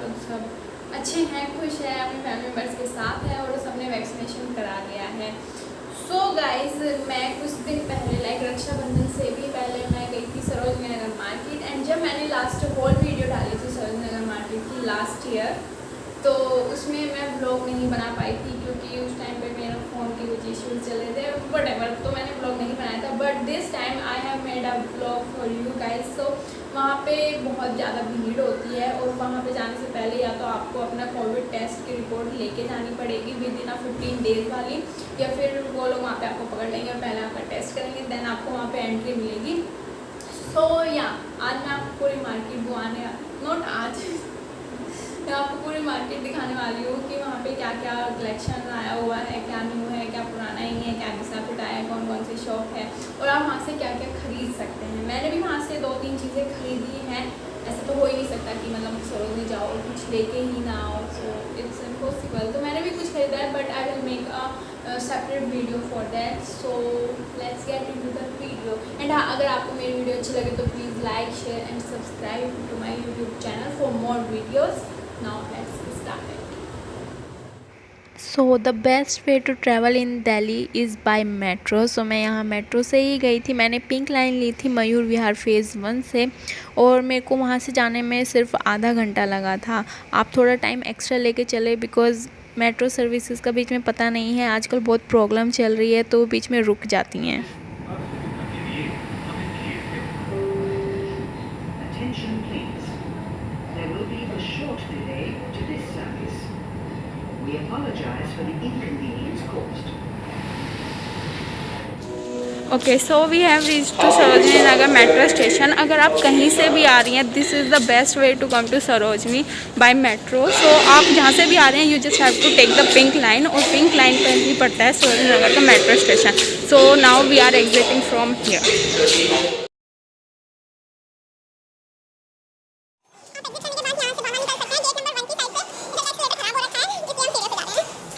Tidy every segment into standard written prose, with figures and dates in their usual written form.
लोग सब अच्छे हैं, खुश हैं, अपने फैमिली मेम्बर्स के साथ हैं और सबने वैक्सीनेशन करा लिया है। सो गाइज, मैं कुछ दिन पहले लाइक रक्षाबंधन से भी पहले मैं गई थी सरोजनी नगर मार्केट। एंड जब मैंने लास्ट होल वीडियो डाली थी सरोजनी नगर मार्केट की लास्ट ईयर, तो उसमें मैं ब्लॉग नहीं बना पाई थी क्योंकि उस टाइम पे मेरा फ़ोन के कुछ इश्यूज चले थे, व्हाटएवर, तो मैंने ब्लॉग नहीं बनाया था। But this time I have made a blog for you guys. So वहाँ पे बहुत ज़्यादा भीड़ होती है और वहाँ पे जाने से पहले या तो आपको अपना कोविड टेस्ट की रिपोर्ट लेके जानी पड़ेगी विद इन 15 डेज़ वाली, या फिर वो लोग वहाँ पे आपको पकड़ लेंगे और पहले आपका टेस्ट करेंगे, देन आपको वहाँ पे एंट्री मिलेगी। सो या आज मैं आपको पूरी मार्केट घुमाने, नॉट आज मैं आपको पूरी मार्केट दिखाने वाली हूँ कि वहाँ पे क्या क्या कलेक्शन आया हुआ है, क्या न्यू है, क्या पुराना ही है, क्या नया फिट आया है, कौन कौन सी शॉप है और आप वहाँ से क्या क्या खरीद सकते हैं। मैंने भी वहाँ से 2-3 चीज़ें खरीदी हैं। ऐसे तो हो ही नहीं सकता कि मतलब सरोजनी जाओ और कुछ लेके ही ना आओ, सो इट्स इम्पॉसिबल। तो मैंने भी कुछ खरीदा है, but I will make a separate video for that. So let's get into the video. And हाँ, अगर आपको मेरी वीडियो अच्छी लगे तो please like, share and subscribe to my YouTube channel for more videos. Now let's start it. So the best way to travel in Delhi is by metro. So मैं यहाँ metro से ही गई थी। मैंने पिंक लाइन ली थी मयूर विहार फ़ेज़ 1 से और मेरे को वहाँ से जाने में सिर्फ आधा घंटा लगा था। आप थोड़ा टाइम एक्स्ट्रा लेके चले बिकॉज़ मेट्रो सर्विसेज का बीच में पता नहीं है, आजकल बहुत प्रॉब्लम चल रही है तो बीच में रुक जाती हैं। Okay, so we have reach to Sarojini Nagar metro station. अगर आप कहीं से भी आ रही हैं, this is the best way to come to Sarojini by metro. So आप जहाँ से भी आ रहे हैं, you just have to take the pink line और पिंक लाइन पर ही पड़ता है सरोजनी नगर का metro station. So now we are exiting from here.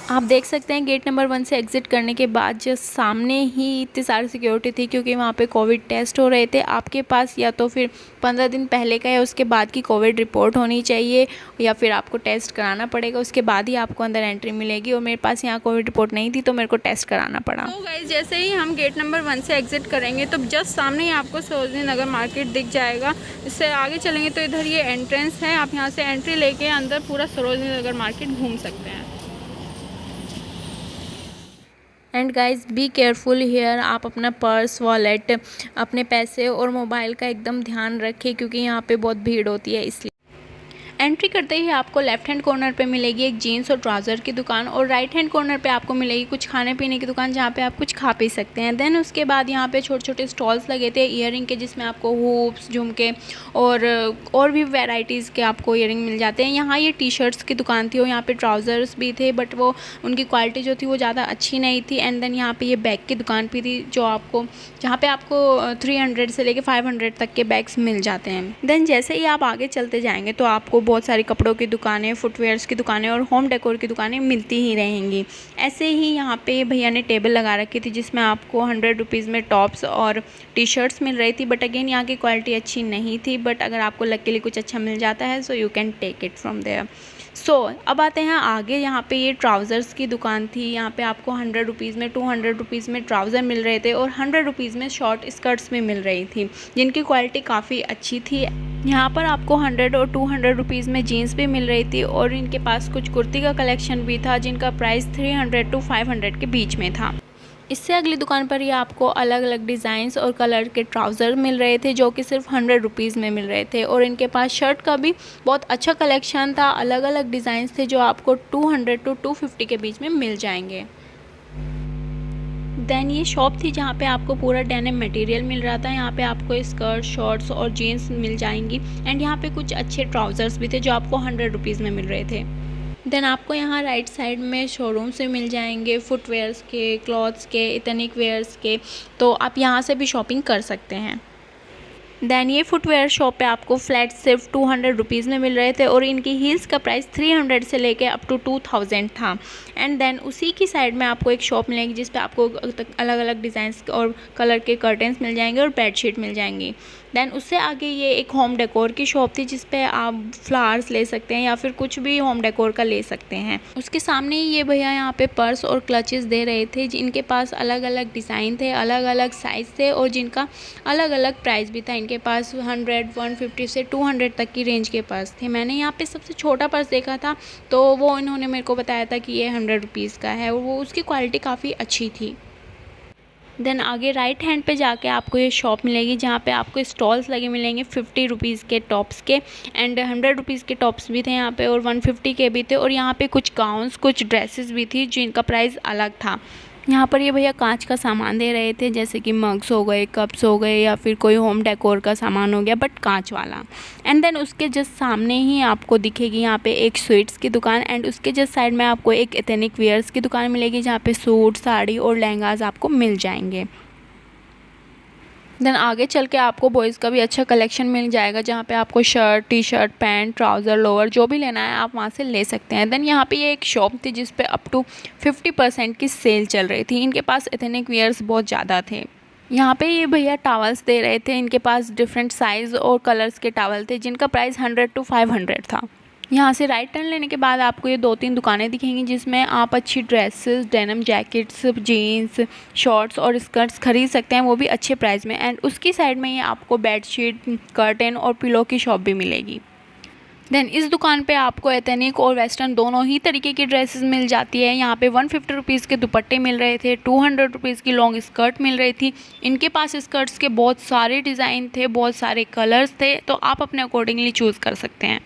आप देख सकते हैं गेट नंबर 1 से एग्ज़िट करने के बाद जस्ट सामने ही इतनी सारी सिक्योरिटी थी क्योंकि वहाँ पे कोविड टेस्ट हो रहे थे। आपके पास या तो फिर 15 दिन पहले का या उसके बाद की कोविड रिपोर्ट होनी चाहिए या फिर आपको टेस्ट कराना पड़ेगा, उसके बाद ही आपको अंदर एंट्री मिलेगी। और मेरे पास यहाँ कोविड रिपोर्ट नहीं थी तो मेरे को टेस्ट कराना पड़ा। तो गाइस, जैसे ही हम गेट नंबर 1 से एग्ज़िट करेंगे तो जस्ट सामने ही आपको सरोजनी नगर मार्केट दिख जाएगा। इससे आगे चलेंगे तो इधर ये एंट्रेंस है, आप यहाँ से एंट्री लेके अंदर पूरा सरोजनी नगर मार्केट घूम सकते हैं। And guys be careful here, आप अपना पर्स, वॉलेट, अपने पैसे और मोबाइल का एकदम ध्यान रखें क्योंकि यहाँ पे बहुत भीड़ होती है। इसलिए एंट्री करते ही आपको लेफ्ट हैंड कॉर्नर पे मिलेगी एक जीन्स और ट्राउज़र की दुकान और राइट हैंड कॉर्नर पे आपको मिलेगी कुछ खाने पीने की दुकान जहाँ पे आप कुछ खा पी सकते हैं। देन उसके बाद यहाँ पे छोटे छोटे स्टॉल्स लगे थे ईयरिंग के, जिसमें आपको हुप्स, झुमके और भी वैराइटीज़ के आपको ईयरिंग मिल जाते हैं। यहाँ ये टी शर्ट्स की दुकान थी और यहाँ पर ट्राउज़र्स भी थे, बट वो उनकी क्वालिटी जो थी वो ज़्यादा अच्छी नहीं थी। एंड देन यहाँ पर ये बैग की दुकान भी थी जहाँ पे आपको 300 से लेके 500 तक के बैग्स मिल जाते हैं। देन जैसे ही आप आगे चलते जाएंगे तो आपको बहुत सारी कपड़ों की दुकानें, फुटवेयर्स की दुकानें और होम डेकोर की दुकानें मिलती ही रहेंगी। ऐसे ही यहाँ पे भैया ने टेबल लगा रखी थी जिसमें आपको 100 रुपीज़ में टॉप्स और टी शर्ट्स मिल रही थी, बट अगेन यहाँ की क्वालिटी अच्छी नहीं थी। बट अगर आपको लकीली कुछ अच्छा मिल जाता है so you can take it from there. So अब आते हैं आगे। यहाँ पे ये ट्राउज़र्स की दुकान थी। यहाँ पे आपको 100 रुपीज़ में, 200 रुपीज़ में ट्राउज़र मिल रहे थे और 100 रुपीज़ में शॉर्ट स्कर्ट्स भी मिल रही थी जिनकी क्वालिटी काफ़ी अच्छी थी। यहाँ पर आपको 100 और 200 रुपीज़ में जीन्स भी मिल रही थी और इनके पास कुछ कुर्ती का कलेक्शन भी था जिनका प्राइस 300 to 500 के बीच में था। इससे अगली दुकान पर ही आपको अलग अलग डिज़ाइंस और कलर के ट्राउज़र मिल रहे थे जो कि सिर्फ 100 रुपीज़ में मिल रहे थे और इनके पास शर्ट का भी बहुत अच्छा कलेक्शन था। अलग अलग डिज़ाइंस थे जो आपको 200 to 250 के बीच में मिल जाएंगे। देन ये शॉप थी जहाँ पे आपको पूरा डेनिम मटेरियल मिल रहा था। यहाँ पे आपको स्कर्ट, शॉर्ट्स और जीन्स मिल जाएंगी। एंड यहाँ पे कुछ अच्छे ट्राउज़र्स भी थे जो आपको 100 रुपीज़ में मिल रहे थे। देन आपको यहाँ राइट साइड में शोरूम से मिल जाएंगे फुटवेयर्स के, क्लॉथ्स के, इथनिक वेयर्स के, तो आप यहाँ से भी शॉपिंग कर सकते हैं। देन ये फुटवेयर शॉप पे आपको फ्लैट सिर्फ 200 रुपीज़ में मिल रहे थे और इनकी हील्स का प्राइस 300 से लेके अप टू 2000 था। एंड देन उसी की साइड में आपको एक शॉप मिलेगी जिस पे आपको अलग अलग डिज़ाइंस और कलर के कर्टन्स मिल जाएंगे और बेडशीट मिल जाएंगी। देन उससे आगे ये एक होम डेकोर की शॉप थी जिस पे आप फ्लावर्स ले सकते हैं या फिर कुछ भी होम डेकोर का ले सकते हैं। उसके सामने ही ये भैया यहाँ पे पर्स और क्लचेस दे रहे थे जिनके पास अलग अलग डिज़ाइन थे, अलग अलग साइज़ थे और जिनका अलग अलग प्राइस भी था। इनके पास 100, 150 से 200 तक की रेंज के पर्स थे। मैंने यहाँ पे सबसे छोटा पर्स देखा था तो वो इन्होंने मेरे को बताया था कि ये 100 रुपीज़ का है और वो उसकी क्वालिटी काफ़ी अच्छी थी। देन आगे राइट हैंड पे जाके आपको ये शॉप मिलेगी जहाँ पे आपको स्टॉल्स लगे मिलेंगे 50 रुपीज़ के टॉप्स के एंड 100 रुपीज़ के टॉप्स भी थे यहाँ पे और 150 के भी थे और यहाँ पे कुछ गाउन्स, कुछ ड्रेसेस भी थी जिनका प्राइस अलग था। यहाँ पर ये भैया कांच का सामान दे रहे थे जैसे कि मग्स हो गए, कप्स हो गए या फिर कोई होम डेकोर का सामान हो गया बट कांच वाला। एंड देन उसके जस्ट सामने ही आपको दिखेगी यहाँ पे एक स्वीट्स की दुकान एंड उसके जस्ट साइड में आपको एक एथनिक वेयर्स की दुकान मिलेगी जहाँ पे सूट, साड़ी और लहंगाज आपको मिल जाएंगे। देन आगे चल के आपको बॉयज़ का भी अच्छा कलेक्शन मिल जाएगा जहाँ पे आपको shirt, T shirt, pant, trouser, lower जो भी लेना है आप वहाँ से ले सकते हैं। देन यहाँ पे ये एक शॉप थी जिस पे अप टू 50% की सेल चल रही थी। इनके पास एथनिक वेयर्स बहुत ज़्यादा थे। यहाँ पे ये भैया टॉवल्स दे रहे थे। इनके पास डिफरेंट साइज़ और कलर्स के टॉवल थे जिनका प्राइस 100 to 500 था। यहाँ से राइट टर्न लेने के बाद आपको ये 2-3 दुकानें दिखेंगी जिसमें आप अच्छी dresses, denim jackets, jeans, shorts और स्कर्ट्स खरीद सकते हैं, वो भी अच्छे प्राइस में। एंड उसकी साइड में ये आपको बेडशीट, कर्टन और पिलो की शॉप भी मिलेगी। देन इस दुकान पे आपको एथनिक और वेस्टर्न दोनों ही तरीके की ड्रेसेस मिल जाती है। यहाँ पे 150 रुपीज़ के दुपट्टे मिल रहे थे, 200 रुपीज़ की लॉन्ग स्कर्ट मिल रही थी। इनके पास स्कर्ट्स के बहुत सारे डिज़ाइन थे, बहुत सारे कलर्स थे, तो आप अपने अकॉर्डिंगली चूज़ कर सकते हैं।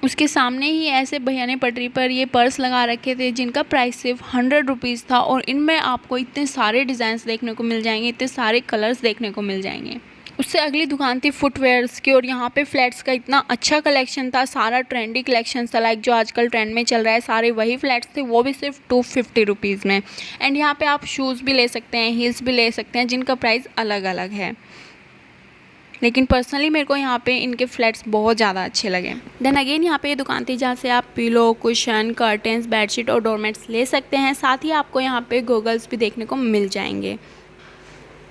उसके सामने ही ऐसे भैया ने पटरी पर ये पर्स लगा रखे थे जिनका प्राइस सिर्फ 100 रुपीज़ था और इनमें आपको इतने सारे डिज़ाइंस देखने को मिल जाएंगे, इतने सारे कलर्स देखने को मिल जाएंगे। उससे अगली दुकान थी फुटवेयर्स की और यहाँ पे फ्लैट्स का इतना अच्छा कलेक्शन था, सारा ट्रेंडी कलेक्शन था, लाइक जो आजकल ट्रेंड में चल रहा है, सारे वही फ्लैट्स थे, वो भी सिर्फ 250 रुपीज़ में। एंड यहाँ पे आप शूज़ भी ले सकते हैं, हील्स भी ले सकते हैं जिनका प्राइस अलग अलग है, लेकिन पर्सनली मेरे को यहाँ पे इनके फ्लैट्स बहुत ज़्यादा अच्छे लगे। देन अगेन यहाँ पे ये दुकान थी जहाँ से आप पिलो, कुशन, कर्टन्स, बेडशीट और डोरमेट्स ले सकते हैं। साथ ही आपको यहाँ पे गॉगल्स भी देखने को मिल जाएंगे।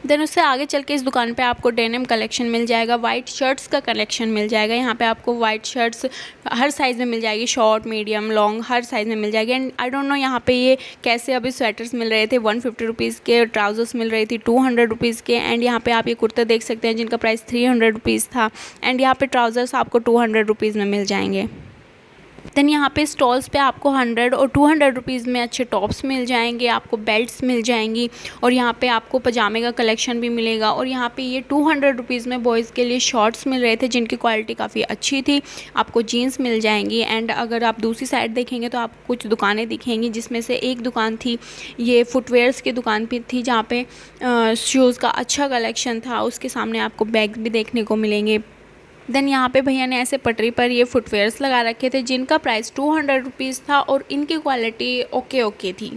देन उससे आगे चल के इस दुकान पे आपको डेनिम कलेक्शन मिल जाएगा, वाइट शर्ट्स का कलेक्शन मिल जाएगा। यहाँ पे आपको वाइट शर्ट्स हर साइज़ में मिल जाएगी, शॉर्ट, मीडियम, लॉन्ग, हर साइज़ में मिल जाएगी। एंड आई डोंट नो यहाँ पे ये कैसे अभी स्वेटर्स मिल रहे थे 150 रुपीज़ के, ट्राउजर्स मिल रही थी 200 रुपीज़ के। एंड यहाँ पे आप ये कुर्ता देख सकते हैं जिनका प्राइस 300 रुपीज़ था। एंड यहाँ पे ट्राउज़र्स आपको 200 रुपीज़ में मिल जाएंगे। देन यहाँ पे स्टॉल्स पे आपको 100 और 200 रुपीज़ में अच्छे टॉप्स मिल जाएंगे, आपको बेल्ट्स मिल जाएंगी और यहाँ पे आपको पजामे का कलेक्शन भी मिलेगा। और यहाँ पे ये 200 रुपीज़ में बॉयज़ के लिए शॉर्ट्स मिल रहे थे जिनकी क्वालिटी काफ़ी अच्छी थी, आपको जीन्स मिल जाएंगी। एंड अगर आप दूसरी साइड देखेंगे तो आपको कुछ दुकानें दिखेंगी जिसमें से एक दुकान थी ये फुटवेयर्स की दुकान भी थी जहाँ पे शूज़ का अच्छा कलेक्शन था। उसके सामने आपको बैग भी देखने को मिलेंगे। देन यहाँ पे भैया ने ऐसे पटरी पर ये फुटवेयर्स लगा रखे थे जिनका प्राइस 200 रुपीज़ था और इनकी क्वालिटी ओके थी।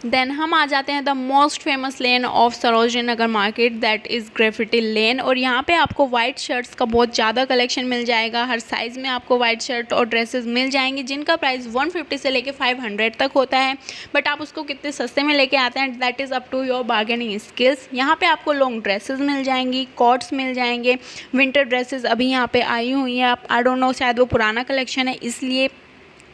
देन हम आ जाते हैं the most famous lane of Sarojini Nagar market, that is graffiti lane. और यहाँ पे आपको वाइट शर्ट्स का बहुत ज़्यादा कलेक्शन मिल जाएगा, हर साइज़ में आपको वाइट शर्ट और ड्रेसेस मिल जाएंगी जिनका प्राइस 150 से लेके 500 तक होता है। बट आप उसको कितने सस्ते में लेके आते हैं that is up to your bargaining skills. यहाँ पे आपको लॉन्ग ड्रेसेस मिल जाएंगी, कॉट्स मिल जाएंगे, विंटर ड्रेसेस अभी यहाँ पे आई हुई हैं, आप आई डोंट नो शायद वो पुराना कलेक्शन है इसलिए।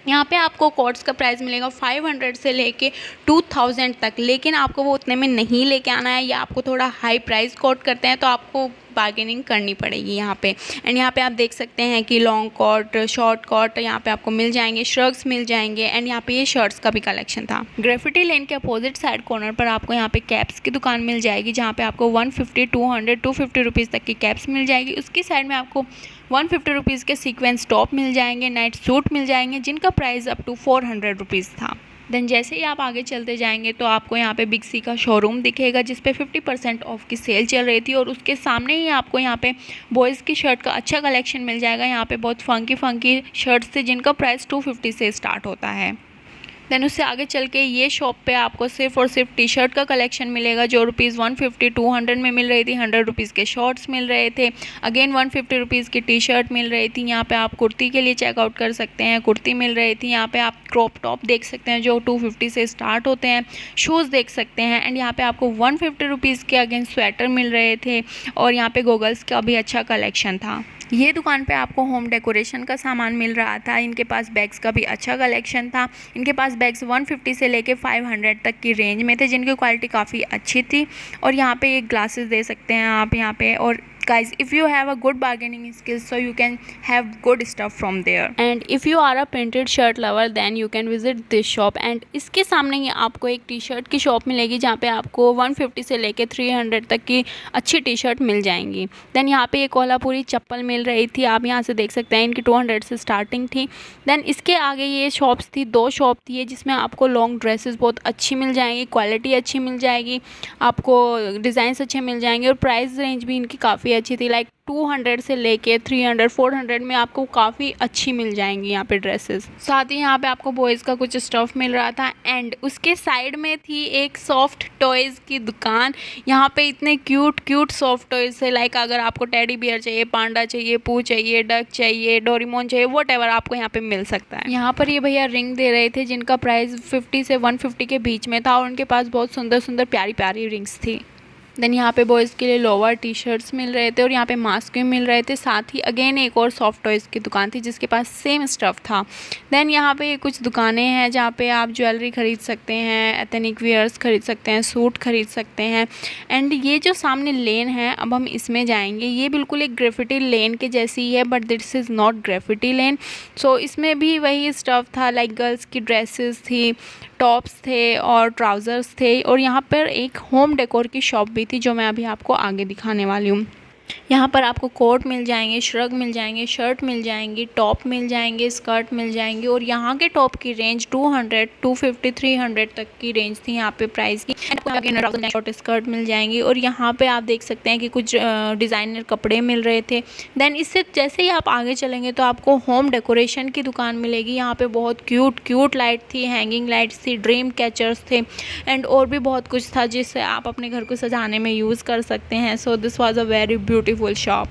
यहाँ पे आपको कॉट्स का प्राइस मिलेगा 500 से लेके 2000 तक, लेकिन आपको वो उतने में नहीं लेके आना है या आपको थोड़ा हाई प्राइस कोट करते हैं तो आपको बार्गेनिंग करनी पड़ेगी यहाँ पे। एंड यहाँ पे आप देख सकते हैं कि लॉन्ग कॉट, शॉर्ट कॉट यहाँ पे आपको मिल जाएंगे, श्रग्स मिल जाएंगे। एंड यहाँ पे ये शर्ट्स का भी कलेक्शन था। ग्रेफिटी लेन के अपोजिट साइड कॉर्नर पर आपको यहाँ पे कैप्स की दुकान मिल जाएगी जहाँ पे आपको 150, 200, 250 रुपीज़ तक की कैप्स मिल जाएगी। उसकी साइड में आपको 150 रुपीज़ के सीक्वेंस टॉप मिल जाएंगे, नाइट सूट मिल जाएंगे जिनका प्राइस अप टू 400 रुपीज़ था। देन जैसे ही आप आगे चलते जाएंगे तो आपको यहाँ पे बिग सी का शोरूम दिखेगा जिस पे 50% ऑफ की सेल चल रही थी और उसके सामने ही आपको यहाँ पे बॉयज़ की शर्ट का अच्छा कलेक्शन मिल जाएगा। यहाँ पे बहुत फंकी शर्ट्स थे जिनका प्राइस 250 से स्टार्ट होता है। देन उससे आगे चल के ये शॉप पे आपको सिर्फ और सिर्फ टी शर्ट का कलेक्शन मिलेगा, जो रुपीज़ 150 200 में मिल रही थी। 100 रुपीज़ के शॉर्ट्स मिल रहे थे, अगेन 150 रुपीज़ की टी शर्ट मिल रही थी। यहाँ पे आप कुर्ती के लिए चेकआउट कर सकते हैं, कुर्ती मिल रही थी। यहाँ पे आप क्रॉप टॉप देख सकते हैं जो 250 से स्टार्ट होते हैं। शूज़ देख सकते हैं एंड यहाँ पे आपको 150 रुपीज़ के अगेन स्वेटर मिल रहे थे और यहाँ पे गॉगल्स का भी अच्छा कलेक्शन था। ये दुकान पे आपको होम डेकोरेशन का सामान मिल रहा था। इनके पास बैग्स का भी अच्छा कलेक्शन था। इनके पास बैग्स 150 से लेके 500 तक की रेंज में थे, जिनकी क्वालिटी काफ़ी अच्छी थी। और यहाँ पे एक ग्लासेस दे सकते हैं आप यहाँ पे। और guys, if you have a good bargaining skills, so you can have good stuff from there. And if you are a printed shirt lover, then you can visit this shop. And इसके सामने ही आपको एक T shirt की shop मिलेगी, जहाँ पे आपको 150 से लेके 300 तक की अच्छी टी शर्ट मिल जाएंगी। देन यहाँ पे एक कोल्हापुरी चप्पल मिल रही थी, आप यहाँ से देख सकते हैं। इनकी 200 से स्टार्टिंग थी। देन इसके आगे ये शॉप्स थी, 2 शॉप थी जिसमें आपको लॉन्ग ड्रेसेस बहुत अच्छी मिल जाएंगी, क्वालिटी अच्छी मिल जाएगी, आपको डिज़ाइंस अच्छे मिल जाएंगे और प्राइस रेंज भी इनकी काफ़ी अच्छी थी। लाइक 200 से लेके 300 400 में आपको काफ़ी अच्छी मिल जाएंगी यहाँ पे ड्रेसेस। साथ ही यहाँ पे आपको बॉयज़ का कुछ स्टफ़ मिल रहा था। एंड उसके साइड में थी एक सॉफ्ट टॉयज़ की दुकान। यहाँ पे इतने क्यूट सॉफ्ट टॉयज़ थे। लाइक अगर आपको टेडी बियर चाहिए, पांडा चाहिए, पू चाहिए, डक चाहिए, डोरेमोन चाहिए, वॉटेवर आपको यहाँ पे मिल सकता है। यहाँ पर ये भैया रिंग दे रहे थे, जिनका प्राइस 50 से 150 के बीच में था और उनके पास बहुत सुंदर प्यारी रिंग्स थी। देन यहाँ पे बॉयज़ के लिए लोअर टी शर्ट्स मिल रहे थे और यहाँ पे मास्क भी मिल रहे थे। साथ ही अगेन एक और सॉफ्ट टॉयज़ की दुकान थी जिसके पास सेम स्टफ़ था। देन यहाँ पे कुछ दुकानें हैं जहाँ पे आप ज्वेलरी ख़रीद सकते हैं, एथनिक वेयर्स ख़रीद सकते हैं, सूट ख़रीद सकते हैं। एंड ये जो सामने लेन है, अब हम इसमें जाएंगे। ये बिल्कुल एक ग्रेफिटी लेन के जैसी है, but this is not graffiti lane. So इसमें भी वही स्टफ़ था। लाइक गर्ल्स की ड्रेसेस थी, टॉप्स थे और ट्राउज़र्स थे। और यहाँ पर एक होम डेकोर की शॉप भी थी, जो मैं अभी आपको आगे दिखाने वाली हूँ। यहाँ पर आपको कोट मिल जाएंगे, श्रग मिल जाएंगे, शर्ट मिल जाएंगी, टॉप मिल जाएंगे, स्कर्ट मिल जाएंगी। और यहाँ के टॉप की रेंज 200, 250, 300 तक की रेंज थी यहाँ पे प्राइस की। शॉर्ट स्कर्ट मिल जाएंगी। और यहाँ पे आप देख सकते हैं कि कुछ डिज़ाइनर कपड़े मिल रहे थे। देन इससे जैसे ही आप आगे चलेंगे तो आपको होम डेकोरेशन की दुकान मिलेगी। यहाँ पे बहुत क्यूट लाइट थी, हैंगिंग लाइट्स थी, ड्रीम कैचर्स थे एंड और भी बहुत कुछ था जिससे आप अपने घर को सजाने में यूज़ कर सकते हैं। So this was a very beautiful shop.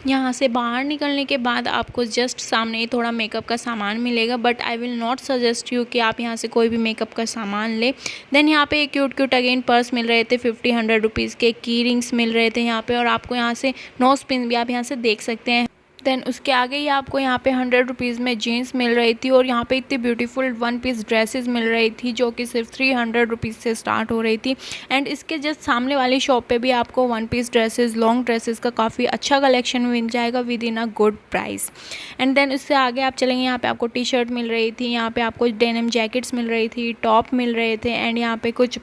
यहाँ से बाहर निकलने के बाद आपको जस्ट सामने ही थोड़ा मेकअप का सामान मिलेगा, but I will not suggest you कि आप यहाँ से कोई भी मेकअप का सामान ले। देन यहाँ पे क्यूट अगेन पर्स मिल रहे थे, 50-100 रुपीज़ के की रिंग्स मिल रहे थे यहाँ पे। और आपको यहाँ से नोज पिन भी आप यहाँ से देख सकते हैं। देन उसके आगे ही आपको यहाँ पे 100 रुपीज़ में जीन्स मिल रही थी और यहाँ पे इतनी ब्यूटीफुल 1 पीस ड्रेसेस मिल रही थी जो कि सिर्फ 300 रुपीज़ से स्टार्ट हो रही थी। एंड इसके जस्ट सामने वाली शॉप पे भी आपको 1 पीस ड्रेसेस, लॉन्ग ड्रेसेस का काफ़ी अच्छा कलेक्शन मिल जाएगा within a good price. And then उससे आगे आप चलेंगे, यहाँ पे आपको टी शर्ट मिल रही थी, यहाँ पे आपको डेनिम जैकेट्स मिल रही थी, टॉप मिल रहे थे एंड यहाँ पे कुछ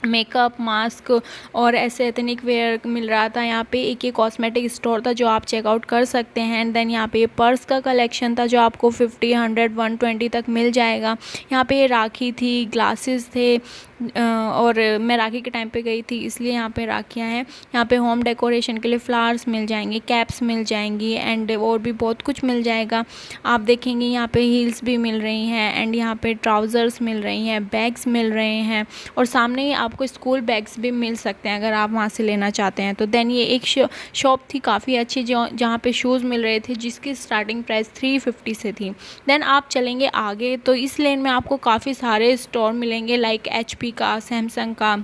मेकअप, मास्क और ऐसे एथनिक वेयर मिल रहा था। यहाँ पे एक ये कॉस्मेटिक स्टोर था जो आप चेकआउट कर सकते हैं। एंड देन यहाँ पे पर्स का कलेक्शन था जो आपको 50, 100, 120 तक मिल जाएगा। यहाँ पे राखी थी, ग्लासेस थे और मैं राखी के टाइम पे गई थी इसलिए यहाँ पे राखियाँ हैं। यहाँ पे होम डेकोरेशन के लिए फ्लावर्स मिल जाएंगे, कैप्स मिल जाएंगी एंड और भी बहुत कुछ मिल जाएगा। आप देखेंगे यहाँ पे हील्स भी मिल रही हैं एंड यहाँ पे ट्राउज़र्स मिल रही हैं, बैग्स मिल रहे हैं और सामने ही आपको स्कूल बैग्स भी मिल सकते हैं अगर आप वहाँ से लेना चाहते हैं तो। देन ये एक शॉप थी काफ़ी अच्छी जहाँ पे शूज़ मिल रहे थे जिसकी स्टार्टिंग प्राइस 350 से थी। देन आप चलेंगे आगे तो इस लेन में आपको काफ़ी सारे स्टोर मिलेंगे, लाइक HP का, सैमसंग का।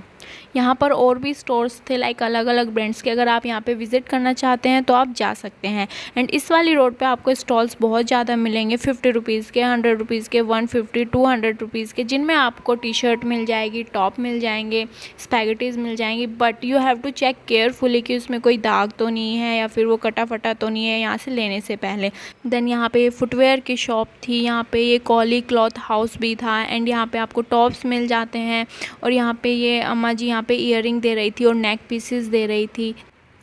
यहाँ पर और भी स्टोर्स थे लाइक अलग अलग ब्रांड्स के। अगर आप यहाँ पे विज़िट करना चाहते हैं तो आप जा सकते हैं। एंड इस वाली रोड पे आपको स्टॉल्स बहुत ज़्यादा मिलेंगे, 50 रुपीज़ के, 100 रुपीज़ के, 150, 200 रुपीज़ के, जिनमें आपको टी शर्ट मिल जाएगी, टॉप मिल जाएंगे, स्पैगेटीज़ मिल जाएंगी। But you have to check carefully कि उसमें कोई दाग तो नहीं है या फिर वो कटा फटा तो नहीं है यहाँ से लेने से पहले। देन यहाँ पे फुटवेयर की शॉप थी, यहाँ पे ये कॉली क्लॉथ हाउस भी था एंड यहाँ पे आपको टॉप्स मिल जाते हैं। और यहाँ पे ये अम्मा जी यहाँ पे ईयरिंग दे रही थी और नेक पीसेस दे रही थी।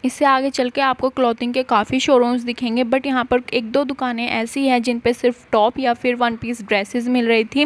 इससे आगे चल के आपको क्लॉथिंग के काफ़ी शोरूम्स दिखेंगे, बट यहाँ पर एक दो दुकानें ऐसी हैं जिन पे सिर्फ टॉप या फिर वन पीस ड्रेसेस मिल रही थी,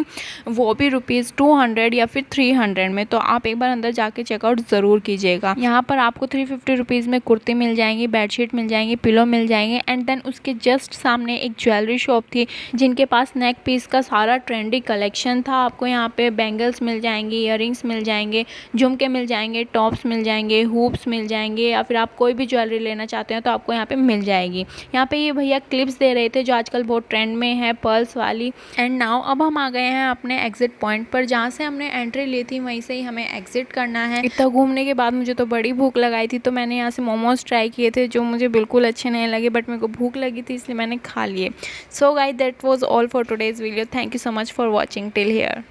वो भी ₹200 या फिर 300 में। तो आप एक बार अंदर जाके चेकआउट ज़रूर कीजिएगा। यहाँ पर आपको 350 रुपीज़ में कुर्ती मिल जाएंगी, बेडशीट मिल जाएंगी, पिलो मिल जाएंगे। एंड देन उसके जस्ट सामने एक ज्वेलरी शॉप थी जिनके पास नेक पीस का सारा ट्रेंडी कलेक्शन था। आपको यहाँ पे बैंगल्स मिल जाएंगी, इयररिंग्स मिल जाएंगे, झुमके मिल जाएंगे, टॉप्स मिल जाएंगे, हुप्स मिल जाएंगे, या फिर आप कोई भी ज्वेलरी लेना चाहते हैं तो आपको यहाँ पे मिल जाएगी। यहाँ पे ये भैया क्लिप्स दे रहे थे जो आजकल बहुत ट्रेंड में है, पर्ल्स वाली। एंड नाउ अब हम आ गए हैं अपने एग्जिट पॉइंट पर, जहाँ से हमने एंट्री ली थी वहीं से ही हमें एग्जिट करना है। इतना घूमने के बाद मुझे तो बड़ी भूख लगाई थी, तो मैंने यहाँ से मोमोज ट्राई किए थे जो मुझे बिल्कुल अच्छे नहीं लगे, बट मेरे को भूख लगी थी इसलिए मैंने खा लिए। So guys, that was all for today's video. Thank you so much for watching till here.